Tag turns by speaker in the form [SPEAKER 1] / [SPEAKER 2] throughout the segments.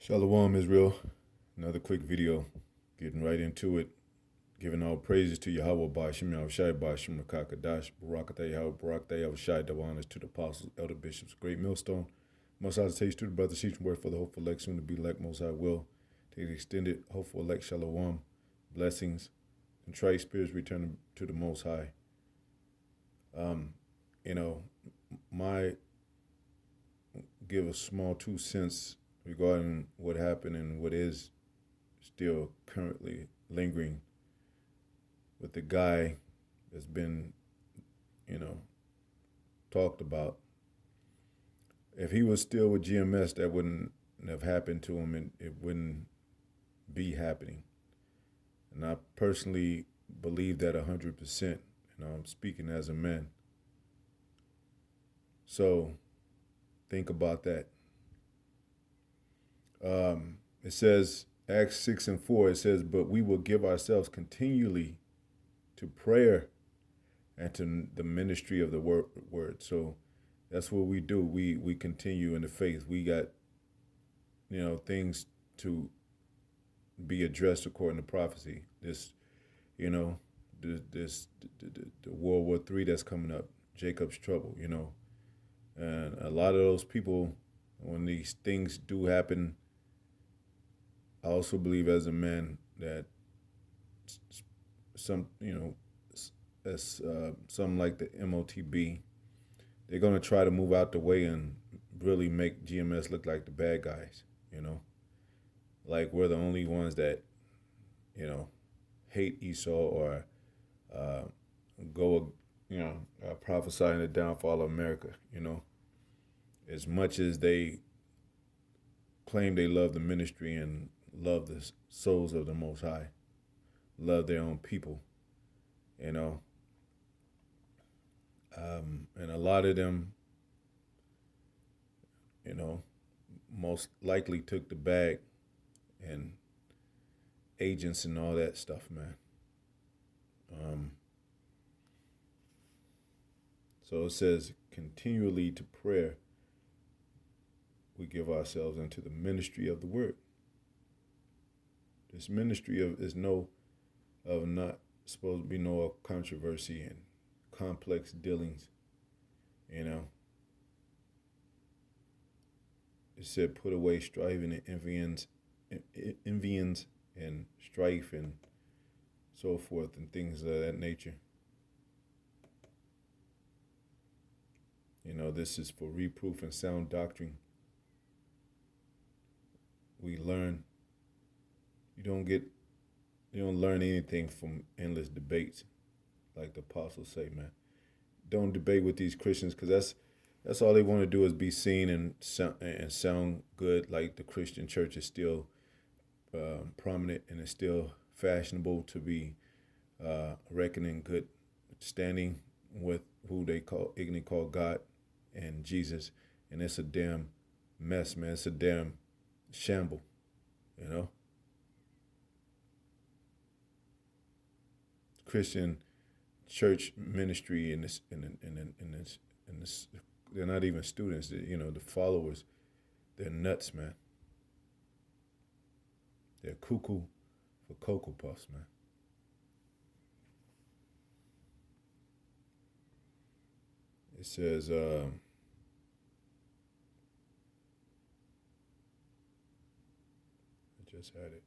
[SPEAKER 1] Shalom, Israel. Another quick video. Getting right into it. Giving all praises to Yahweh Bashim Yahushai Bashim Rakakadash Barakatah Yahweh Barakatah Yahushai. Double honors to the apostles, elder bishops, great millstone. Most High takes to the brothers, teaching word for the hopeful elect, soon to be elect. Most High will take the extended hopeful elect Shalom. Blessings. Contrite spirits return to the Most High. You know, my give a small 2 cents regarding what happened and what is still currently lingering with the guy that's been, talked about. If he was still with GMS, that wouldn't have happened to him, and it wouldn't be happening. And I personally believe that 100%. I'm speaking as a man. So think about that. It says, Acts 6:4, it says, but we will give ourselves continually to prayer and to the ministry of the word. So that's what we do. We continue in the faith. We got, things to be addressed according to prophecy. This, the World War III that's coming up, Jacob's trouble, and a lot of those people, when these things do happen, I also believe as a man that some, as something like the MOTB, they're going to try to move out the way and really make GMS look like the bad guys, like we're the only ones that, hate Esau or go, prophesying the downfall of America, as much as they claim they love the ministry and love the souls of the Most High, love their own people, and a lot of them, most likely took the bag and agents and all that stuff, man. So it says, continually to prayer, we give ourselves into the ministry of the word. This ministry is not supposed to be no controversy and complex dealings, It said, put away striving and envyings and strife and so forth and things of that nature. This is for reproof and sound doctrine. We learn. You don't learn anything from endless debates, like the apostles say, man. Don't debate with these Christians, because that's all they want to do is be seen and sound good. Like the Christian church is still prominent and it's still fashionable to be reckoning good standing with who they call God and Jesus, and it's a damn mess, man. It's a damn shamble, Christian church ministry in this, they're not even students. The followers, they're nuts, man. They're cuckoo for Cocoa Puffs, man. It says, I just had it.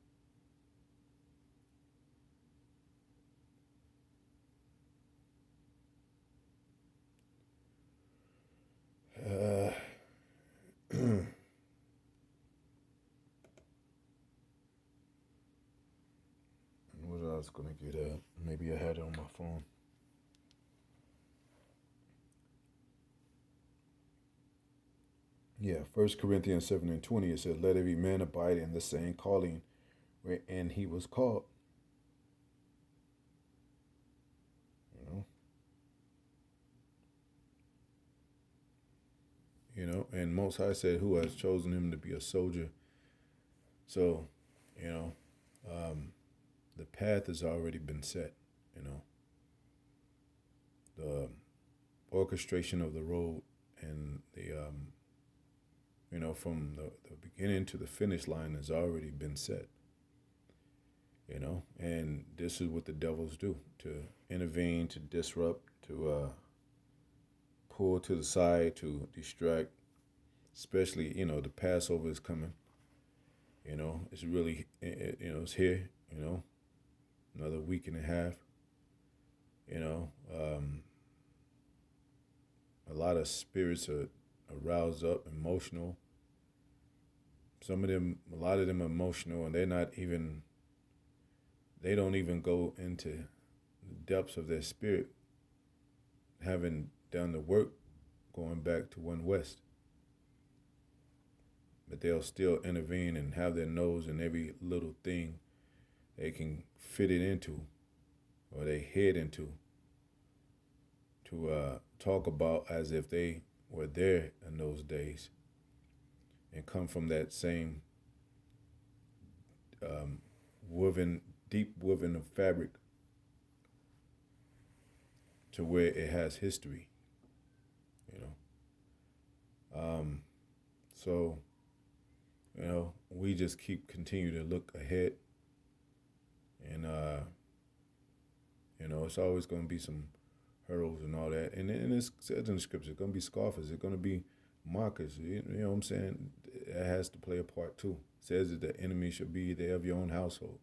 [SPEAKER 1] What I was going to get at? Maybe I had it on my phone. Yeah, 1 Corinthians 7:20, it says, let every man abide in the same calling wherein he was called. And Most High said, who has chosen him to be a soldier? So, the path has already been set, The orchestration of the road and the, from the beginning to the finish line has already been set. And this is what the devils do: to intervene, to disrupt, to pull to the side, to distract. Especially, the Passover is coming. It's really, it's here. Another week and a half. You know, um, a lot of spirits are aroused up, emotional. Some of them, a lot of them are emotional, and they don't even go into the depths of their spirit, having done the work going back to One West. But they'll still intervene and have their nose in every little thing they can fit it into, or they head into, to talk about as if they were there in those days and come from that same um, deep woven of fabric to where it has history, you know. So, we just continue to look ahead, and it's always going to be some hurdles and all that, and it says in the scripture, it's going to be scoffers, it's going to be mockers. You know what I'm saying? It has to play a part too. It says that the enemy should be there of your own household.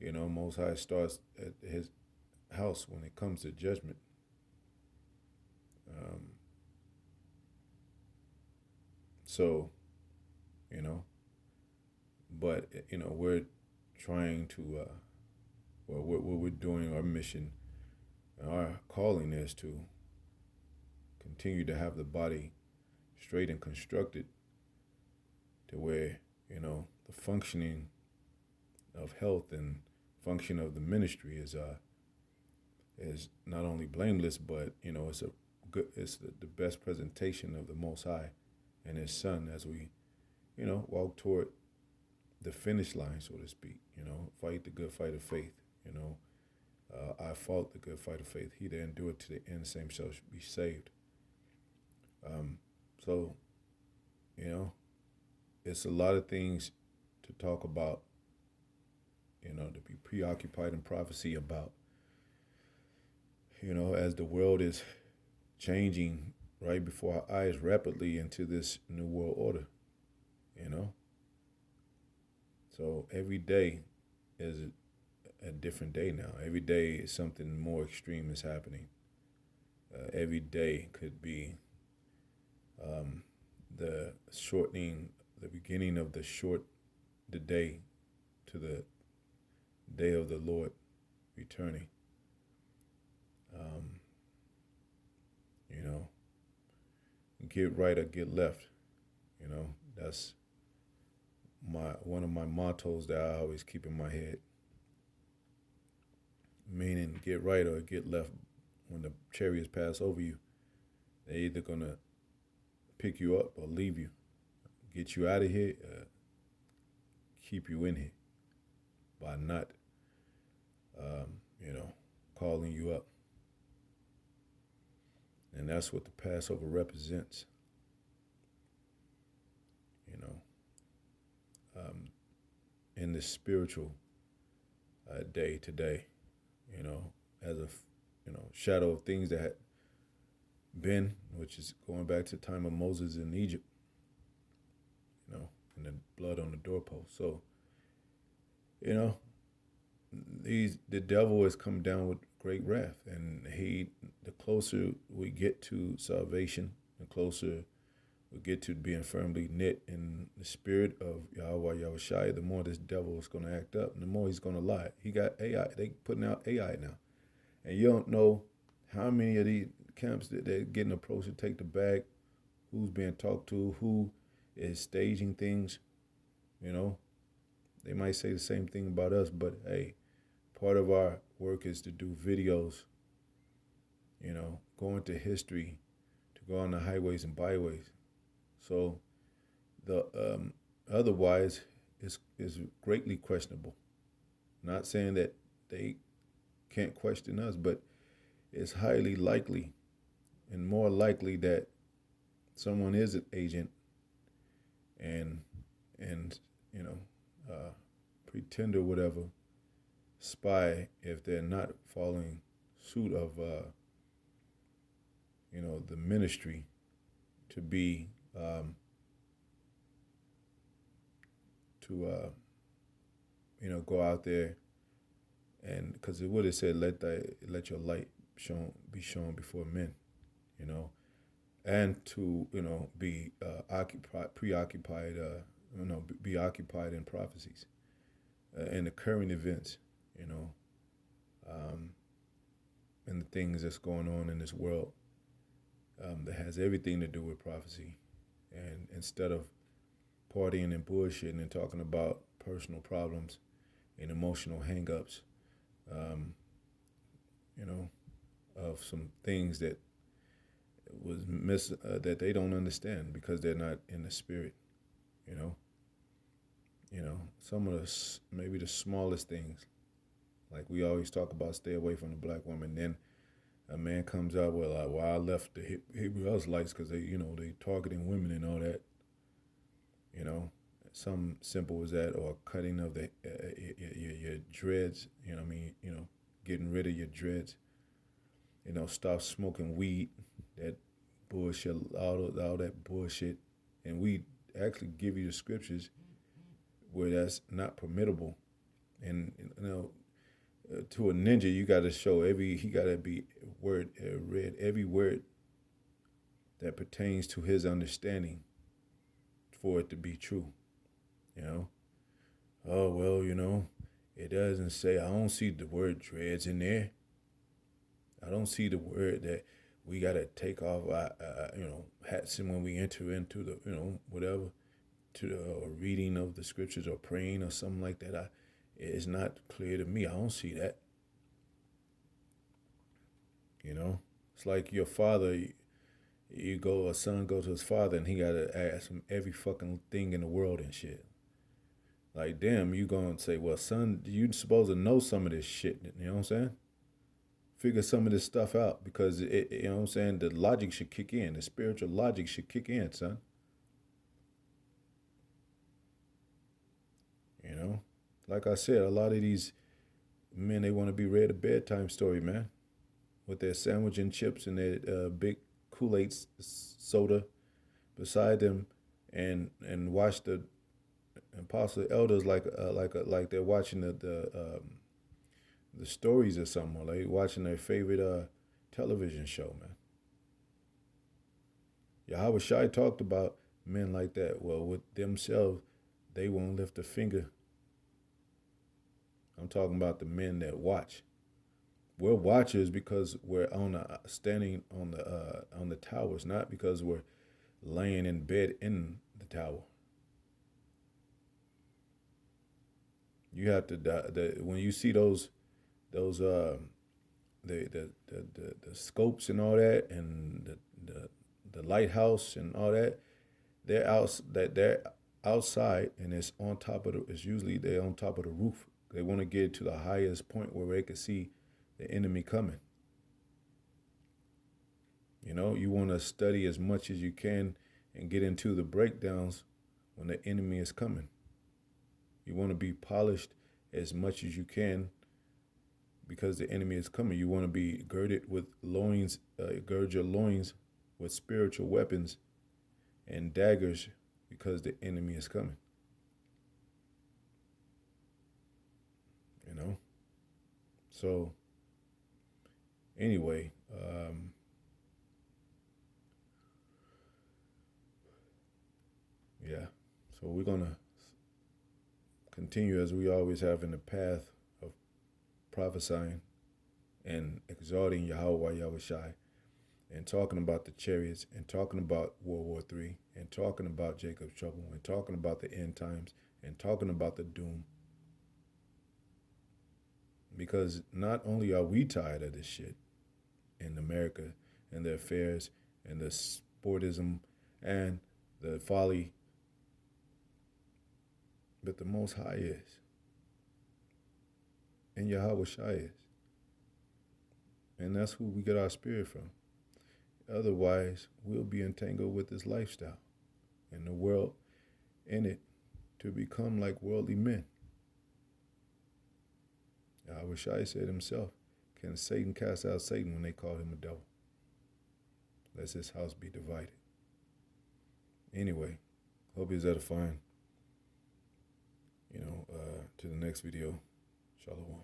[SPEAKER 1] Most High starts at his house when it comes to judgment. So, you know, but we're trying to, what we're doing, our mission, our calling is to continue to have the body straight and constructed to where the functioning of health and function of the ministry is not only blameless, but it's the best presentation of the Most High and His Son as we walk toward the finish line, so to speak. Fight the good fight of faith. I fought the good fight of faith. He that endureth to the end, same shall be saved. So, it's a lot of things to talk about, to be preoccupied in prophecy about, as the world is changing right before our eyes rapidly into this new world order, So every day is a different day now. Every day is something more extreme is happening. Every day could be the beginning of the day to the day of the Lord returning. Get right or get left. That's one of my mottos that I always keep in my head. Meaning, get right or get left. When the chariots pass over you, they're either gonna pick you up or leave you, get you out of here, keep you in here by not, calling you up. And that's what the Passover represents. In this spiritual day today, as a shadow of things that had been, which is going back to the time of Moses in Egypt, and the blood on the doorpost. So, the devil has come down with great wrath, and the closer we get to salvation, the closer we get to being firmly knit in the spirit of Yahweh Yahushua, the more this devil is going to act up, and the more he's going to lie. He got AI. They putting out AI now, and you don't know how many of these camps that they're getting approached to take the bag, who's being talked to, who is staging things. They might say the same thing about us, but hey, part of our work is to do videos, go into history, to go on the highways and byways. So the otherwise is greatly questionable. Not saying that they can't question us, but it's highly likely and more likely that someone is an agent and and you know, uh, pretend or whatever, spy if they're not following suit of the ministry to be to go out there, and because it would have said let your light be shown before men, you know, and to be preoccupied, be occupied in prophecies, in the current events, you know, um, and the things that's going on in this world, that has everything to do with prophecy. And instead of partying and bullshitting and talking about personal problems and emotional hangups, um, you know, of some things that that they don't understand because they're not in the spirit, you know. Some of maybe the smallest things, like we always talk about, stay away from the black woman. Then a man comes out with like, "Well, I left the Hebrew Israelites because they targeting women and all that." You know, some simple as that, or cutting of the your dreads. You know what I mean? Getting rid of your dreads. Stop smoking weed. That bullshit, all that bullshit, and we actually give you the scriptures where that's not permittable. And to a ninja, you got to show he got to be read every word that pertains to his understanding for it to be true. You know, oh well, it doesn't say. I don't see the word dreads in there. I don't see the word that we gotta take off our hats and when we enter into the whatever to the reading of the scriptures or praying or something like that. It's not clear to me. I don't see that. It's like your father. A son go to his father and he gotta ask him every fucking thing in the world and shit. Like, damn, you gonna say, well, son, you supposed to know some of this shit. You know what I'm saying? Figure some of this stuff out because you know what I'm saying? The logic should kick in. The spiritual logic should kick in, son. You know, like I said, a lot of these men, they want to be read a bedtime story, man, with their sandwich and chips and their big Kool-Aid soda beside them, and watch the apostle elders like they're watching the stories or something, or like watching their favorite television show, man. Yahweh Shai talked about men like that. Well, with themselves, they won't lift a finger. I'm talking about the men that watch. We're watchers because we're standing on the towers, not because we're laying in bed in the tower. You have to when you see those the scopes and all that, and the lighthouse and all that, they're outside, and it's on top of it's usually they're on top of the roof. They want to get to the highest point where they can see the enemy coming. You want to study as much as you can and get into the breakdowns when the enemy is coming. You want to be polished as much as you can because the enemy is coming. You want to be girded with loins, gird your loins with spiritual weapons and daggers because the enemy is coming. So anyway, yeah. So we're gonna continue as we always have in the path of prophesying and exalting Yahweh Yahushai, and talking about the chariots, and talking about World War III, and talking about Jacob's trouble, and talking about the end times, and talking about the doom. Because not only are we tired of this shit in America and the affairs and the sportism and the folly, but the Most High is. And Yahweh Shai is. And that's who we get our spirit from. Otherwise, we'll be entangled with this lifestyle. And the world in it to become like worldly men. Yahushua said himself, can Satan cast out Satan when they call him a devil? Lest his house be divided. Anyway, hope it's edifying. To the next video. Shalom.